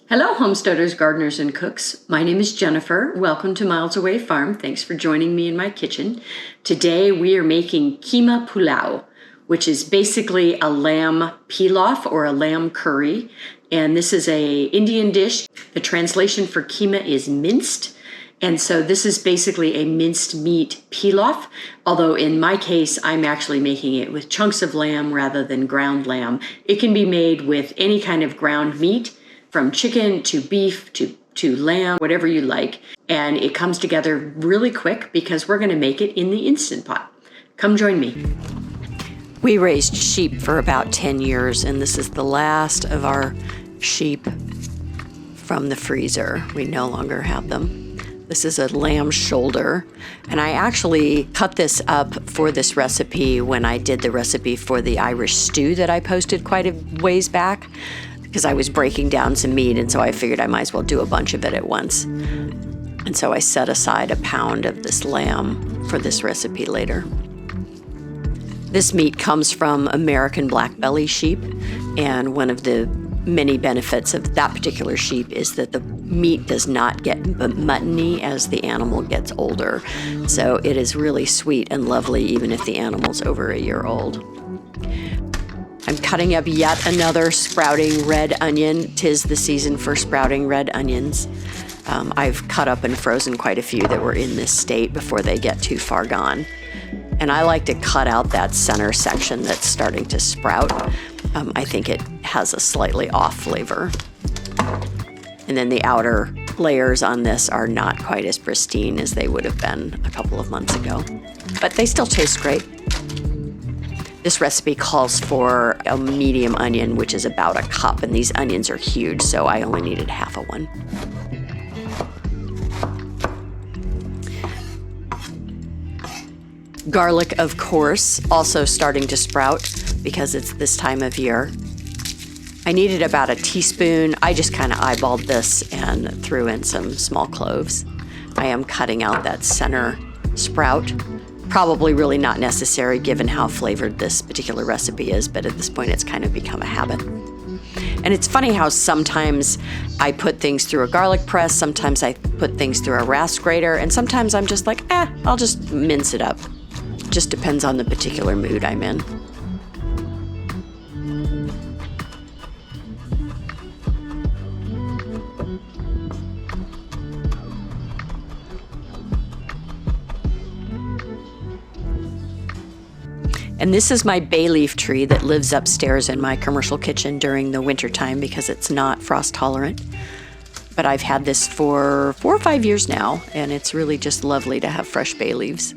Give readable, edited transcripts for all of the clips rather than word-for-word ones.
Hello, homesteaders, gardeners, and cooks. My name is Jennifer. Welcome to Miles Away Farm. Thanks for joining me in my kitchen. Today we are making Kheema Pulao, which is basically a lamb pilaf or a lamb curry. And this is a Indian dish. The translation for keema is minced. And so this is basically a minced meat pilaf, although in my case, I'm actually making it with chunks of lamb rather than ground lamb. It can be made with any kind of ground meat, from chicken to beef to lamb, whatever you like. And it comes together really quick because we're going to make it in the Instant Pot. Come join me. We raised sheep for about 10 years, and this is the last of our sheep from the freezer. We no longer have them. This is a lamb shoulder, and I actually cut this up for this recipe when I did the recipe for the Irish stew that I posted quite a ways back, because I was breaking down some meat, and so I figured I might as well do a bunch of it at once. And so I set aside a pound of this lamb for this recipe later. This meat comes from American black belly sheep, and one of the many benefits of that particular sheep is that the meat does not get muttony as the animal gets older. So it is really sweet and lovely even if the animal's over a year old. I'm cutting up yet another sprouting red onion. 'Tis the season for sprouting red onions. I've cut up and frozen quite a few that were in this state before they get too far gone. And I like to cut out that center section that's starting to sprout. I think it has a slightly off flavor. And then the outer layers on this are not quite as pristine as they would have been a couple of months ago, but they still taste great. This recipe calls for a medium onion, which is about a cup, and these onions are huge, so I only needed half of one. Garlic, of course, also starting to sprout because it's this time of year. I needed about a teaspoon. I just kind of eyeballed this and threw in some small cloves. I am cutting out that center sprout. Probably really not necessary given how flavored this particular recipe is, but at this point it's kind of become a habit. And it's funny how sometimes I put things through a garlic press, sometimes I put things through a rasp grater, and sometimes I'm just like, I'll just mince it up. Just depends on the particular mood I'm in. And this is my bay leaf tree that lives upstairs in my commercial kitchen during the winter time because it's not frost tolerant. But I've had this for 4 or 5 years now, and it's really just lovely to have fresh bay leaves.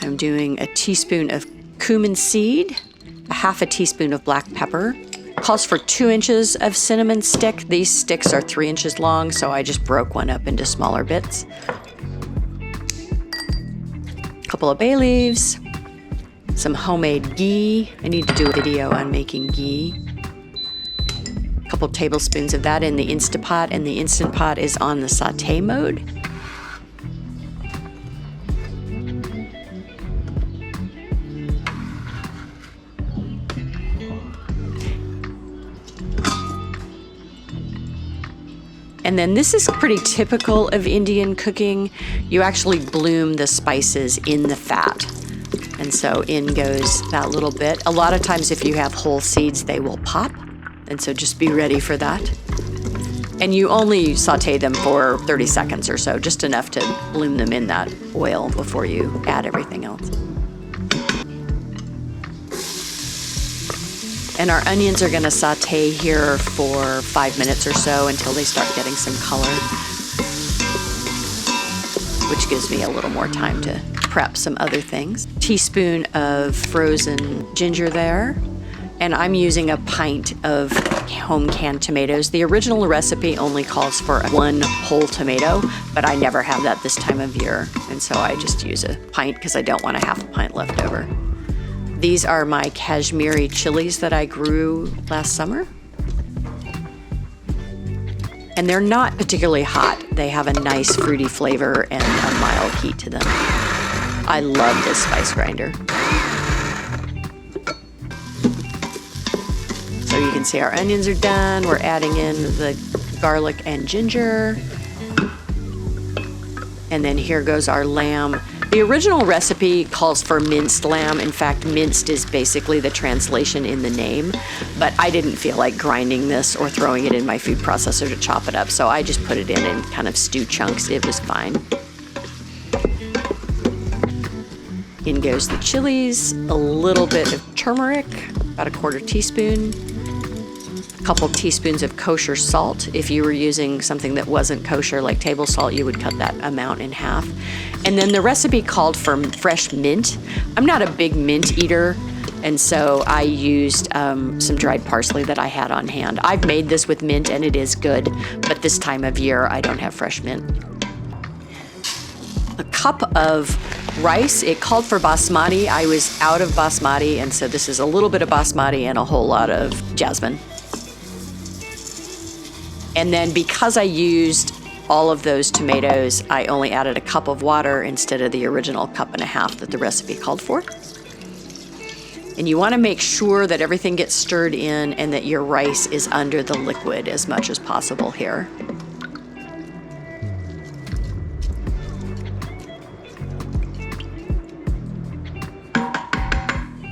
I'm doing a teaspoon of cumin seed, a half a teaspoon of black pepper. Calls for 2 inches of cinnamon stick. These sticks are 3 inches long, so I just broke one up into smaller bits. Couple of bay leaves, some homemade ghee. I need to do a video on making ghee. A couple tablespoons of that in the Instant Pot, and the Instant Pot is on the saute mode. And then this is pretty typical of Indian cooking. You actually bloom the spices in the fat. And so in goes that little bit. A lot of times if you have whole seeds, they will pop. And so just be ready for that. And you only saute them for 30 seconds or so, just enough to bloom them in that oil before you add everything else. And our onions are gonna saute here for 5 minutes or so until they start getting some color, which gives me a little more time to prep some other things. Teaspoon of frozen ginger there. And I'm using a pint of home canned tomatoes. The original recipe only calls for 1 whole tomato, but I never have that this time of year. And so I just use a pint because I don't want a half a pint left over. These are my Kashmiri chilies that I grew last summer. And they're not particularly hot. They have a nice fruity flavor and a mild heat to them. I love this spice grinder. So you can can see our onions are done. We're adding in the garlic and ginger. And then here goes our lamb. The original recipe calls for minced lamb. In fact, minced is basically the translation in the name, but I didn't feel like grinding this or throwing it in my food processor to chop it up, so I just put it in kind of stew chunks. It was fine. In goes the chilies, a little bit of turmeric, about a 1/4 teaspoon, a couple teaspoons of kosher salt. If you were using something that wasn't kosher, like table salt, you would cut that amount in half. And then the recipe called for fresh mint. I'm not a big mint eater, and so I used some dried parsley that I had on hand. I've made this with mint and it is good, but this time of year I don't have fresh mint. A cup of rice. It called for basmati. I was out of basmati, and so this is a little bit of basmati and a whole lot of jasmine. And then because I used all of those tomatoes, I only added a cup of water instead of the original 1.5 cups that the recipe called for. And you want to make sure that everything gets stirred in and that your rice is under the liquid as much as possible here.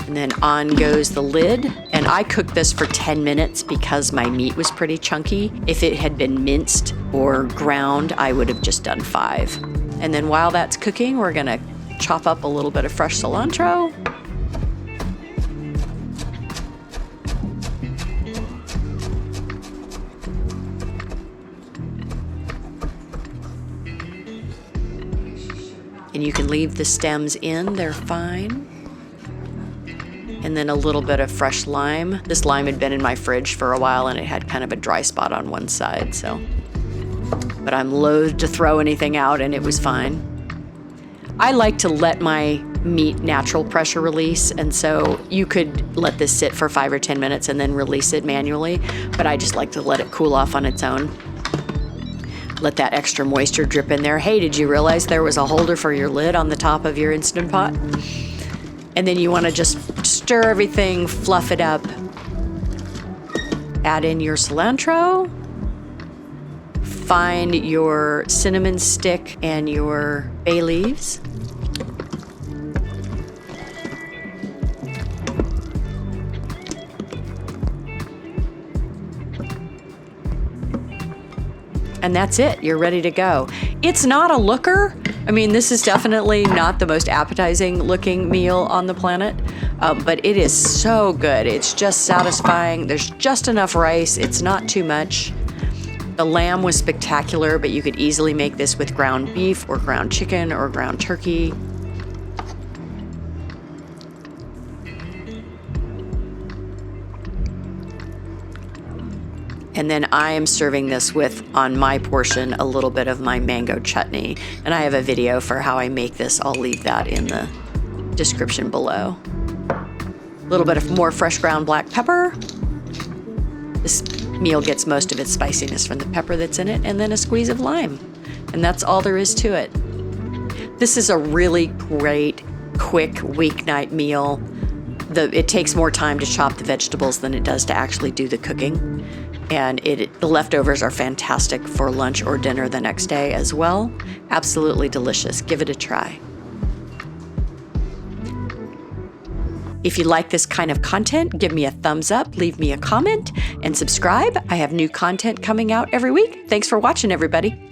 And then on goes the lid. And I cooked this for 10 minutes because my meat was pretty chunky. If it had been minced or ground, I would have just done 5. And then while that's cooking, we're gonna chop up a little bit of fresh cilantro. And you can leave the stems in, they're fine. And then a little bit of fresh lime. This lime had been in my fridge for a while and it had kind of a dry spot on one side, so. But I'm loath to throw anything out and it was fine. I like to let my meat natural pressure release, and so you could let this sit for 5 or 10 minutes and then release it manually, but I just like to let it cool off on its own. Let that extra moisture drip in there. Hey, did you realize there was a holder for your lid on the top of your Instant Pot? And then you want to just stir everything, fluff it up. Add in your cilantro. Find your cinnamon stick and your bay leaves. And that's it, you're ready to go. It's not a looker. I mean, this is definitely not the most appetizing looking meal on the planet, but it is so good. It's just satisfying. There's just enough rice. It's not too much. The lamb was spectacular, but you could easily make this with ground beef or ground chicken or ground turkey. And then I am serving this with, on my portion, a little bit of my mango chutney. And I have a video for how I make this. I'll leave that in the description below. A little bit of more fresh ground black pepper. This meal gets most of its spiciness from the pepper that's in it, and then a squeeze of lime. And that's all there is to it. This is a really great, quick weeknight meal. It takes more time to chop the vegetables than it does to actually do the cooking. And the leftovers are fantastic for lunch or dinner the next day as well. Absolutely delicious. Give it a try. If you like this kind of content, give me a thumbs up, leave me a comment, and subscribe. I have new content coming out every week. Thanks for watching, everybody.